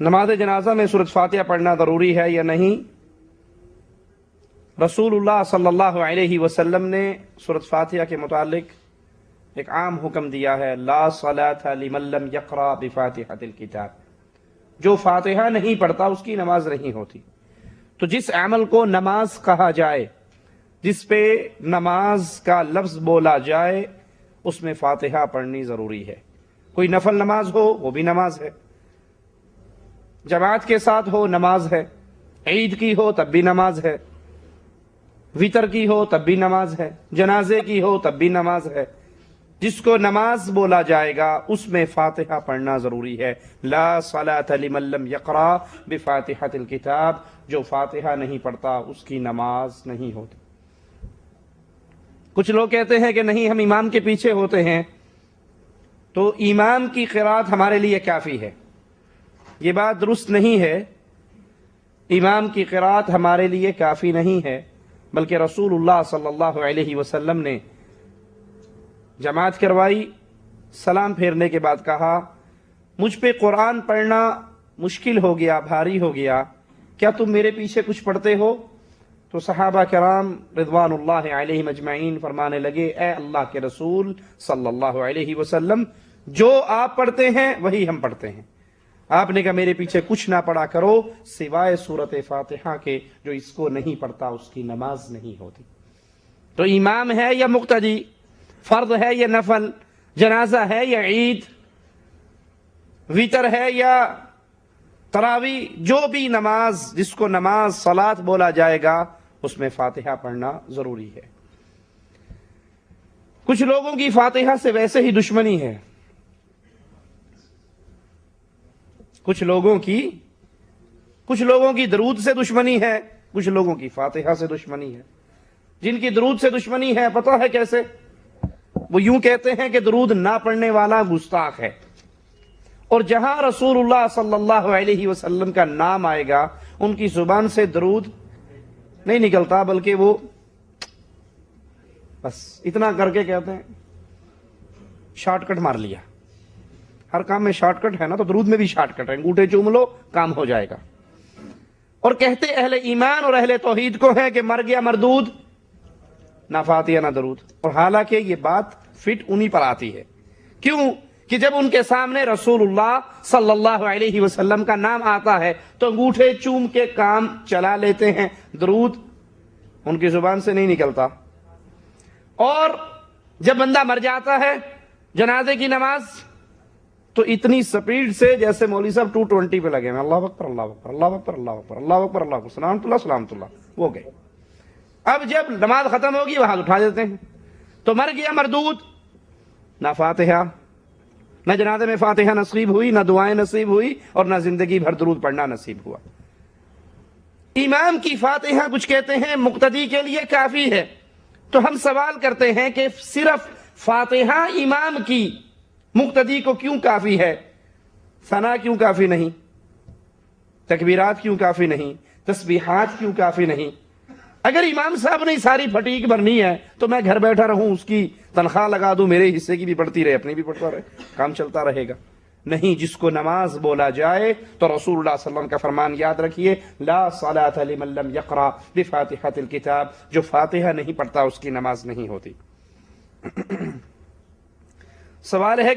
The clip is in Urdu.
نماز جنازہ میں سورۃ فاتحہ پڑھنا ضروری ہے یا نہیں؟ رسول اللہ صلی اللہ علیہ وسلم نے سورۃ فاتحہ کے متعلق ایک عام حکم دیا ہے، لا صلاۃ لمن لم یقرأ بفاتحۃ الکتاب، جو فاتحہ نہیں پڑھتا اس کی نماز نہیں ہوتی۔ تو جس عمل کو نماز کہا جائے، جس پہ نماز کا لفظ بولا جائے، اس میں فاتحہ پڑھنی ضروری ہے۔ کوئی نفل نماز ہو وہ بھی نماز ہے، جماعت کے ساتھ ہو نماز ہے، عید کی ہو تب بھی نماز ہے، وطر کی ہو تب بھی نماز ہے، جنازے کی ہو تب بھی نماز ہے۔ جس کو نماز بولا جائے گا اس میں فاتحہ پڑھنا ضروری ہے۔ لا صلاۃ لمن لم یقرأ بفاتحۃ الکتاب، جو فاتحہ نہیں پڑھتا اس کی نماز نہیں ہوتی۔ کچھ لوگ کہتے ہیں کہ نہیں، ہم امام کے پیچھے ہوتے ہیں تو امام کی قرات ہمارے لیے کافی ہے۔ یہ بات درست نہیں ہے، امام کی قرات ہمارے لیے کافی نہیں ہے، بلکہ رسول اللہ صلی اللہ علیہ وسلم نے جماعت کروائی، سلام پھیرنے کے بعد کہا، مجھ پہ قرآن پڑھنا مشکل ہو گیا، بھاری ہو گیا، کیا تم میرے پیچھے کچھ پڑھتے ہو؟ تو صحابہ کرام رضوان اللہ علیہم اجمعین فرمانے لگے، اے اللہ کے رسول صلی اللہ علیہ وسلم، جو آپ پڑھتے ہیں وہی ہم پڑھتے ہیں۔ آپ نے کہا میرے پیچھے کچھ نہ پڑھا کرو سوائے سورۃ فاتحہ کے، جو اس کو نہیں پڑھتا اس کی نماز نہیں ہوتی۔ تو امام ہے یا مقتدی، فرض ہے یا نفل، جنازہ ہے یا عید، وطر ہے یا تراویح، جو بھی نماز، جس کو نماز صلاۃ بولا جائے گا اس میں فاتحہ پڑھنا ضروری ہے۔ کچھ لوگوں کی فاتحہ سے ویسے ہی دشمنی ہے، کچھ لوگوں کی درود سے دشمنی ہے، کچھ لوگوں کی فاتحہ سے دشمنی ہے۔ جن کی درود سے دشمنی ہے پتہ ہے کیسے؟ وہ یوں کہتے ہیں کہ درود نہ پڑھنے والا گستاخ ہے، اور جہاں رسول اللہ صلی اللہ علیہ وسلم کا نام آئے گا ان کی زبان سے درود نہیں نکلتا، بلکہ وہ بس اتنا کر کے کہتے ہیں شارٹ کٹ مار لیا۔ ہر کام میں شارٹ کٹ ہے نا، تو درود میں بھی شارٹ کٹ ہے، انگوٹھے چوم لو کام ہو جائے گا۔ اور کہتے اہل ایمان اور اہل توحید کو ہے کہ مر گیا مردود، نہ فاتحہ نہ درود، اور حالانکہ یہ بات فٹ انہی پر آتی ہے۔ کیوں کہ جب ان کے سامنے رسول اللہ صلی اللہ علیہ وسلم کا نام آتا ہے تو انگوٹھے چوم کے کام چلا لیتے ہیں، درود ان کی زبان سے نہیں نکلتا۔ اور جب بندہ مر جاتا ہے جنازے کی نماز تو اتنی سپیڈ سے جیسے مولوی صاحب 220 پہ لگے ہیں، اللہ اکبر اللہ اکبر اللہ اکبر اللہ اکبر اللہ اکبر اللہ اکبر سلامت اللہ سلامت اللہ، وہ گئے۔ اب جب نماز ختم ہوگی وہ ہاتھ اٹھا دیتے ہیں، تو مر گیا مردود، نہ فاتحہ، نہ جنازے میں فاتحہ نصیب ہوئی، نہ دعائیں نصیب ہوئی، اور نہ زندگی بھر درود پڑھنا نصیب ہوا۔ امام کی فاتحہ کچھ کہتے ہیں مقتدی کے لیے کافی ہے، تو ہم سوال کرتے ہیں کہ صرف فاتحہ امام کی مقتدی کو کیوں کافی ہے؟ ثنا کیوں کافی نہیں؟ تکبیرات کیوں کافی نہیں؟ تسبیحات کیوں کافی نہیں؟ اگر امام صاحب نے ساری پھٹیک بھرنی ہے تو میں گھر بیٹھا رہوں، اس کی تنخواہ لگا دوں، میرے حصے کی بھی پڑتی رہے، اپنی بھی پڑتا رہے، کام چلتا رہے گا۔ نہیں، جس کو نماز بولا جائے تو رسول اللہ صلی اللہ علیہ وسلم کا فرمان یاد رکھیے، لا صلاۃ لمن لم یقرأ بفاتحۃ الکتاب، جو فاتحہ نہیں پڑھتا اس کی نماز نہیں ہوتی۔ سوال ہے